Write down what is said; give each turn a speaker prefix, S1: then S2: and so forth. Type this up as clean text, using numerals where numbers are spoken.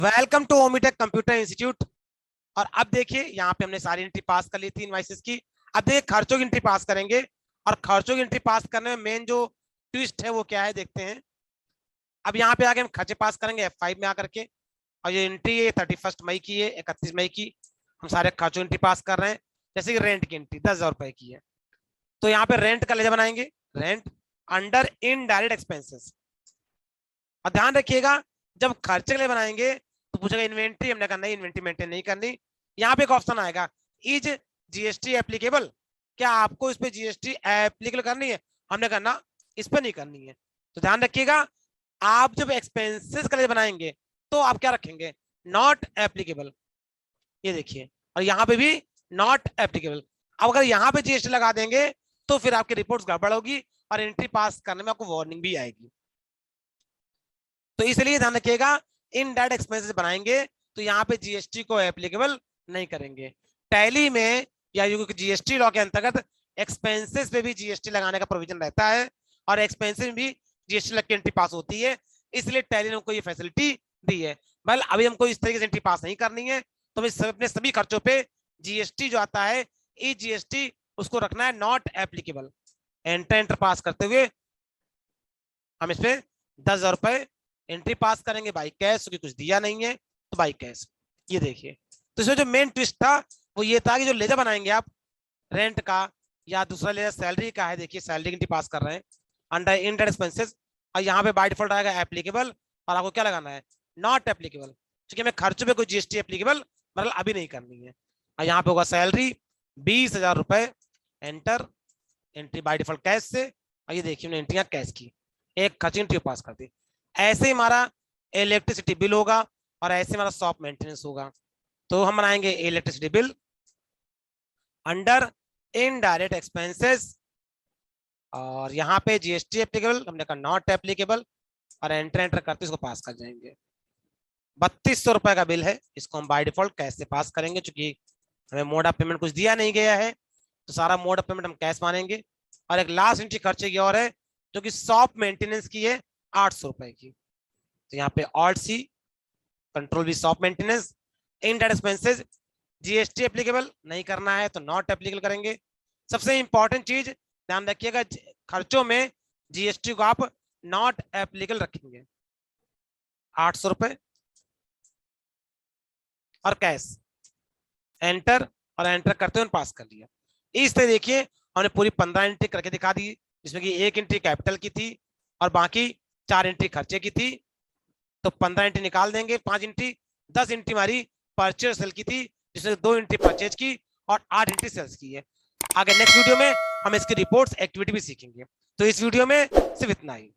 S1: Welcome to ओमीटेक computer institute. और अब देखिए यहाँ पे हमने सारी एंट्री पास कर ली थी इनवाइसेस की। अब देखिए खर्चों की एंट्री पास करेंगे और खर्चों की एंट्री पास करने में मेन जो ट्विस्ट है वो क्या है देखते हैं। अब यहाँ पे आके हम खर्चे पास करेंगे F5 में आकर के, और ये एंट्री है 31 मई की है, 31 मई की हम सारे खर्चों एंट्री पास कर रहे हैं। जैसे कि रेंट की एंट्री 10,000 रुपए की है, तो यहाँ पे रेंट का लेजर बनाएंगे, रेंट अंडर इनडायरेक्ट एक्सपेंसेस। और ध्यान रखिएगा जब खर्चे के लिए बनाएंगे तो पूछेगा इन्वेंट्री, हमने कहा नहीं इन्वेंट्री मेंटेन नहीं करनी। यहाँ पे एक ऑप्शन आएगा इज जीएसटी एप्लीकेबल, क्या आपको इस पे जीएसटी एप्लीकेबल करनी है, हमने कहा ना इस पे नहीं करनी है। तो ध्यान रखिएगा आप जब एक्सपेंसेस के लिए बनाएंगे तो आप क्या रखेंगे, नॉट एप्लीकेबल, ये देखिए, और यहाँ पे भी नॉट एप्लीकेबल। अब अगर यहाँ पे जीएसटी लगा देंगे तो फिर आपकी रिपोर्ट गड़बड़ होगी और एंट्री पास करने में आपको वार्निंग भी आएगी। तो इसलिए ध्यान रखिएगा इनडायरेक्ट एक्सपेंसेस बनाएंगे तो यहाँ पे जीएसटी को एप्लीकेबल नहीं करेंगे। टैली में या जीएसटी लॉ के अंतर्गत एक्सपेंसेस पे भी जीएसटी लगाने का प्रोविजन रहता है और एक्सपेंसेस में भी जीएसटी लग के एंट्री पास होती है, इसलिए टैली ने हमको ये फैसिलिटी दी है। बल अभी हमको इस तरीके से एंट्री पास नहीं करनी है, तो अपने सभी खर्चों पे जीएसटी जो आता है ई जीएसटी उसको रखना है नॉट एप्लीकेबल। एंटर पास करते हुए हम इसमें 10,000 रुपए एंट्री पास करेंगे बाई कैश, क्योंकि कुछ दिया नहीं है तो बाई कैश। ये देखिए, तो इसमें जो मेन ट्विस्ट था वो ये था कि जो लेजर बनाएंगे आप रेंट का या दूसरा लेजर सैलरी का है, देखिए सैलरी की एंट्री पास कर रहे हैं अंडर इनडायरेक्ट एक्सपेंसेस, और यहाँ पे बाय डिफॉल्ट आएगा एप्लीकेबल और आपको क्या लगाना है, नॉट एप्लीकेबल, क्योंकि हमें खर्चों पे कोई जीएसटी एप्लीकेबल मतलब अभी नहीं करनी है। और यहाँ पे होगा सैलरी 20,000 रुपए, enter, entry by default cash से, और ये देखिए एंट्री कैश की, एक खर्च एंट्री पास कर दी। ऐसे ही हमारा इलेक्ट्रिसिटी बिल होगा और ऐसे हमारा शॉप मेंटेनेंस होगा। तो हम बनाएंगे electricity bill under indirect expenses, और यहाँ पे जीएसटी एप्लीकेबल, हमने कहा नॉट एप्लीकेबल, और एंटर करते इसको पास कर जाएंगे। 3200 रुपए का बिल है, इसको हम बाय डिफॉल्ट कैश से पास करेंगे, क्योंकि हमें मोड ऑफ पेमेंट कुछ दिया नहीं गया है, तो सारा मोड ऑफ पेमेंट हम कैश मानेंगे। और एक लास्ट एंट्री खर्चे की और है जो कि शॉप मेंटेनेंस की है 800 रुपए की, तो यहाँ पे ऑल्ट सी कंट्रोल भी shop maintenance, indirect expenses GST applicable नहीं करना है तो नॉट एप्लीकेबल करेंगे। सबसे इंपॉर्टेंट चीज ध्यान रखिएगा, खर्चों में जीएसटी को आप नॉट एप्लीकेबल रखेंगे। 800 रुपए और कैश, एंटर, और एंटर करते हुए पास कर लिया। इस तरह देखिए हमने पूरी 15 एंट्री करके दिखा दी, जिसमें कि एक एंट्री कैपिटल की थी और बाकी 4 एंट्री खर्चे की थी। तो 15 एंट्री निकाल देंगे, 5 एंट्री, 10 एंट्री हमारी परचेज सेल की थी, जिसमें 2 एंट्री परचेज की और 8 एंट्री सेल्स की है। आगे नेक्स्ट वीडियो में हम इसकी रिपोर्ट्स एक्टिविटी भी सीखेंगे। तो इस वीडियो में सिर्फ इतना ही।